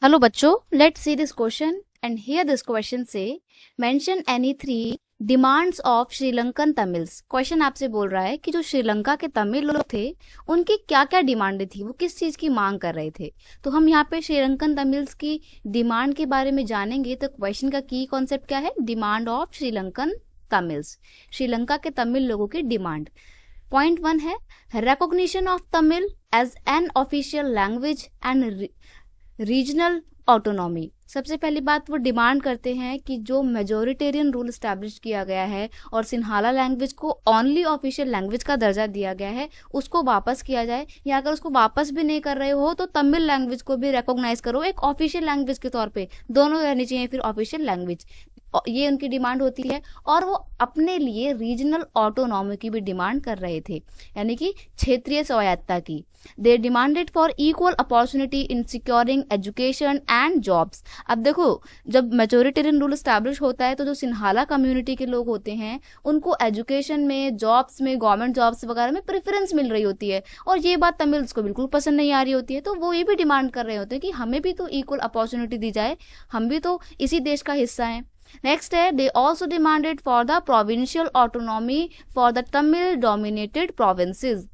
Hello बच्चों, let's see this question and here this question say mention any three demands of Sri Lankan Tamils. Question आपसे बोल रहा है कि जो श्रीलंका के तमिल लोग थे उनकी क्या क्या डिमांड थी, वो किस चीज की मांग कर रहे थे। तो हम यहाँ पे श्रीलंकन तमिल्स की डिमांड के बारे में जानेंगे। तो क्वेश्चन का की कॉन्सेप्ट क्या है, डिमांड ऑफ श्रीलंकन तमिल्स, श्रीलंका के तमिल लोगों की डिमांड। पॉइंट 1 है recognition of Tamil as an official language and regional autonomy. सबसे पहली बात वो डिमांड करते हैं कि जो मेजोरिटेरियन रूल स्टैब्लिश किया गया है और सिन्हाला लैंग्वेज को ओनली ऑफिशियल लैंग्वेज का दर्जा दिया गया है उसको वापस किया जाए, या अगर उसको वापस भी नहीं कर रहे हो तो तमिल लैंग्वेज को भी रिकॉग्नाइज करो एक ऑफिशियल लैंग्वेज के तौर पे, दोनों रहनी चाहिए फिर ऑफिशियल लैंग्वेज। ये उनकी डिमांड होती है। और वो अपने लिए रीजनल ऑटोनॉमी की भी डिमांड कर रहे थे, यानी कि क्षेत्रीय स्वायत्तता की। They demanded for equal opportunity in securing education and jobs. अब देखो, जब मेजोरिटेरियन रूल स्टैब्लिश होता है तो जो सिन्हाला कम्युनिटी के लोग होते हैं उनको एजुकेशन में, जॉब्स में, गवर्नमेंट जॉब्स वगैरह में प्रेफरेंस मिल रही होती है, और ये बात तमिल्स को बिल्कुल पसंद नहीं आ रही होती है। तो वो ये भी डिमांड कर रहे होते हैं कि हमें भी तो इक्वल अपॉर्चुनिटी दी जाए, हम भी तो इसी देश का हिस्सा हैं। नेक्स्ट है they also demanded for the provincial autonomy for the Tamil dominated provinces.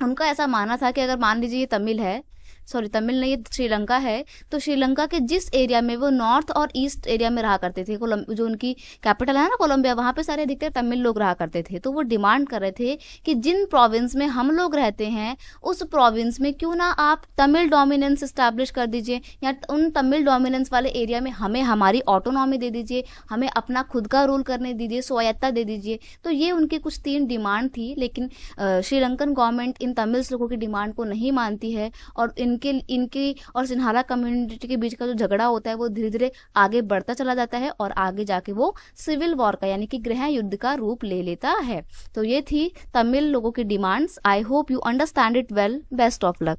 उनका ऐसा मानना था कि अगर मान लीजिए ये तमिल नहीं, श्रीलंका है, तो श्रीलंका के जिस एरिया में वो नॉर्थ और ईस्ट एरिया में रहा करते थे, जो उनकी कैपिटल है ना कोलंबिया, वहां पे सारे अधिकतर तमिल लोग रहा करते थे। तो वो डिमांड कर रहे थे कि जिन प्रोविंस में हम लोग रहते हैं उस प्रोविंस में क्यों ना आप तमिल डोमिनेंस स्टैब्लिश कर दीजिए, या उन तमिल डोमिनेंस वाले एरिया में हमें हमारी ऑटोनॉमी दे दीजिए, हमें अपना खुद का रूल करने दीजिए, स्वायत्तता दे दीजिए। तो ये उनकी कुछ 3 डिमांड थी, लेकिन श्रीलंकन गवर्नमेंट इन तमिल्स लोगों की डिमांड को नहीं मानती है, और इनकी और सिन्हाला कम्युनिटी के बीच का जो झगड़ा होता है वो धीरे धीरे आगे बढ़ता चला जाता है, और आगे जाके वो सिविल वॉर का यानी कि गृह युद्ध का रूप ले लेता है। तो ये थी तमिल लोगों की demands. I hope you understand it well. Best of luck.